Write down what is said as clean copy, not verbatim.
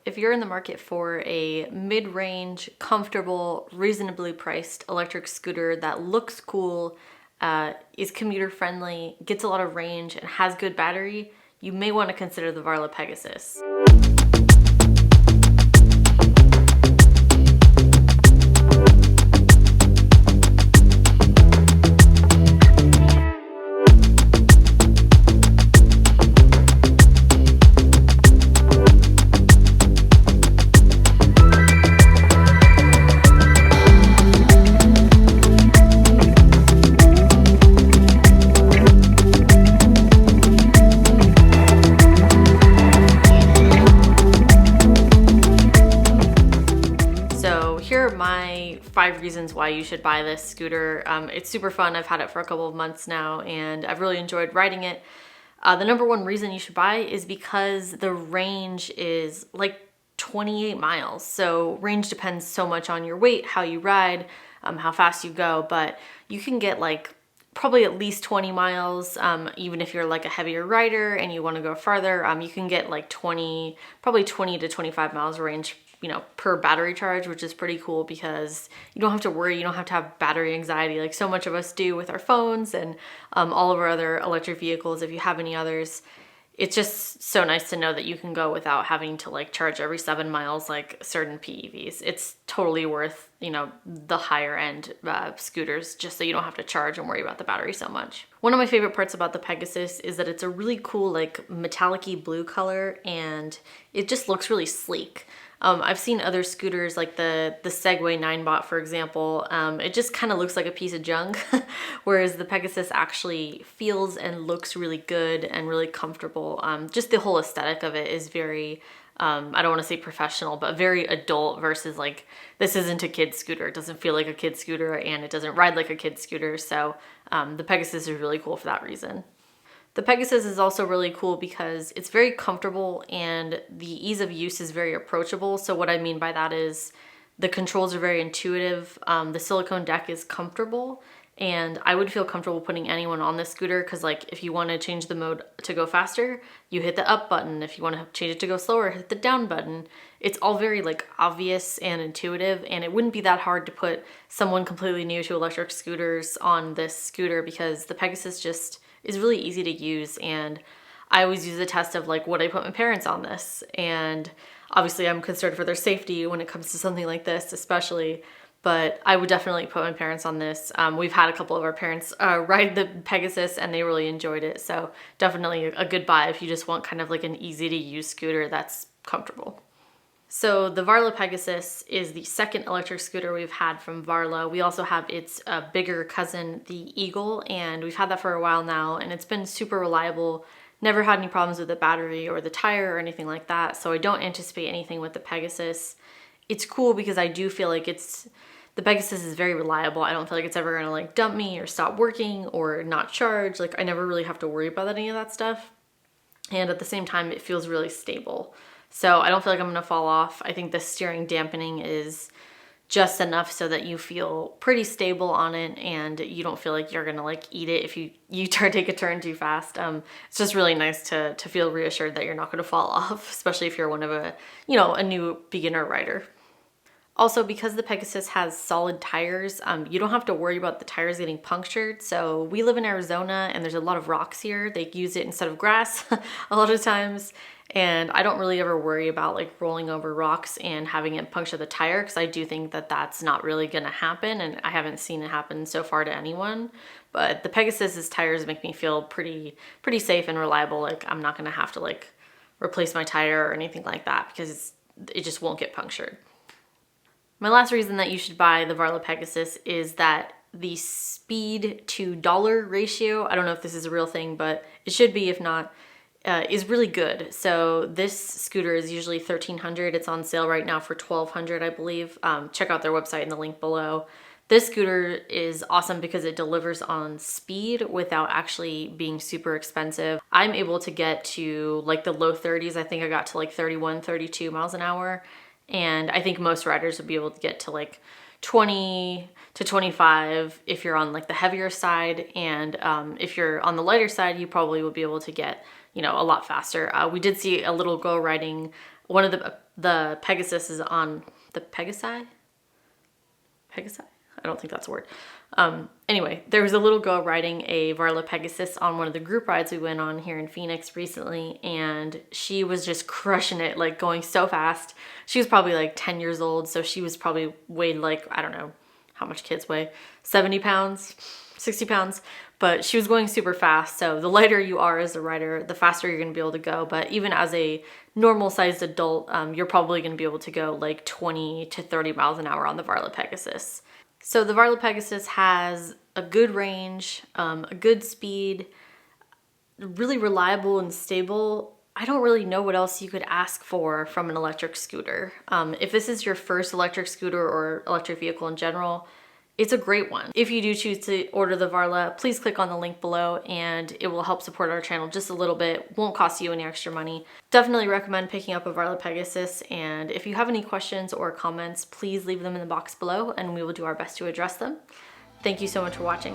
if you're in the market for a mid-range, comfortable, reasonably priced electric scooter that looks cool, is commuter friendly, gets a lot of range, and has good battery, you may want to consider the Varla Pegasus. So here are my 5 reasons why you should buy this scooter. It's super fun. I've had it for a couple of months now and I've really enjoyed riding it. The number one reason you should buy is because the range is like 28 miles. So range depends so much on your weight, how you ride, how fast you go, but you can get like probably at least 20 miles, even if you're like a heavier rider and you want to go farther. You can get like probably 20 to 25 miles range, per battery charge, which is pretty cool because you don't have to worry, you don't have to have battery anxiety like so much of us do with our phones and all of our other electric vehicles. If you have any others, it's just so nice to know that you can go without having to like charge every 7 miles like certain PEVs. It's totally worth, the higher end scooters, just so you don't have to charge and worry about the battery so much. One of my favorite parts about the Pegasus is that it's a really cool like metallic-y blue color and it just looks really sleek. I've seen other scooters like the Segway 9bot, for example. It just kind of looks like a piece of junk, whereas the Pegasus actually feels and looks really good and really comfortable. Just the whole aesthetic of it is very, I don't want to say professional, but very adult versus like, this isn't a kid scooter. It doesn't feel like a kid scooter and it doesn't ride like a kid scooter. So the Pegasus is really cool for that reason. The Pegasus is also really cool because it's very comfortable and the ease of use is very approachable. So what I mean by that is the controls are very intuitive. The silicone deck is comfortable and I would feel comfortable putting anyone on this scooter because like if you want to change the mode to go faster, you hit the up button. If you want to change it to go slower, hit the down button. It's all very like obvious and intuitive, and it wouldn't be that hard to put someone completely new to electric scooters on this scooter because the Pegasus just is really easy to use. And I always use the test of like, would I put my parents on this? And obviously I'm concerned for their safety when it comes to something like this, especially, but I would definitely put my parents on this. We've had a couple of our parents ride the Pegasus and they really enjoyed it. So definitely a good buy if you just want kind of like an easy to use scooter that's comfortable. So the Varla Pegasus is the second electric scooter we've had from Varla. We also have its bigger cousin, the Eagle, and we've had that for a while now, and it's been super reliable. Never had any problems with the battery or the tire or anything like that, so I don't anticipate anything with the Pegasus. It's cool because I do feel like the Pegasus is very reliable. I don't feel like it's ever gonna like dump me or stop working or not charge. Like I never really have to worry about any of that stuff. And at the same time, it feels really stable. So I don't feel like I'm gonna fall off. I think the steering dampening is just enough so that you feel pretty stable on it and you don't feel like you're gonna like eat it if you take a turn too fast. It's just really nice to feel reassured that you're not gonna fall off, especially if you're one of a new beginner rider. Also, because the Pegasus has solid tires, you don't have to worry about the tires getting punctured. So we live in Arizona and there's a lot of rocks here. They use it instead of grass a lot of times. And I don't really ever worry about like rolling over rocks and having it puncture the tire because I do think that that's not really gonna happen, and I haven't seen it happen so far to anyone. But the Pegasus's tires make me feel pretty safe and reliable. Like I'm not gonna have to like replace my tire or anything like that because it just won't get punctured. My last reason that you should buy the Varla Pegasus is that the speed to dollar ratio, I don't know if this is a real thing, but it should be, if not, is really good. So this scooter is usually $1,300. It's on sale right now for $1,200, I believe. Check out their website in the link below. This scooter is awesome because it delivers on speed without actually being super expensive. I'm able to get to like the low 30s. I think I got to like 31, 32 miles an hour. And I think most riders would be able to get to like 20 to 25 if you're on like the heavier side. And if you're on the lighter side, you probably will be able to get, a lot faster. We did see a little girl riding one of the Pegasus is on the Pegasi? I don't think that's a word. Anyway, there was a little girl riding a Varla Pegasus on one of the group rides we went on here in Phoenix recently, and she was just crushing it, like going so fast. She was probably like 10 years old, so she was probably weighed like, I don't know how much kids weigh, 70 pounds, 60 pounds, but she was going super fast. So the lighter you are as a rider, the faster you're gonna be able to go. But even as a normal sized adult, you're probably gonna be able to go like 20 to 30 miles an hour on the Varla Pegasus. So the Varla Pegasus has a good range, a good speed, really reliable and stable. I don't really know what else you could ask for from an electric scooter. If this is your first electric scooter or electric vehicle in general, it's a great one. If you do choose to order the Varla, please click on the link below and it will help support our channel just a little bit. Won't cost you any extra money. Definitely recommend picking up a Varla Pegasus, and if you have any questions or comments, please leave them in the box below and we will do our best to address them. Thank you so much for watching.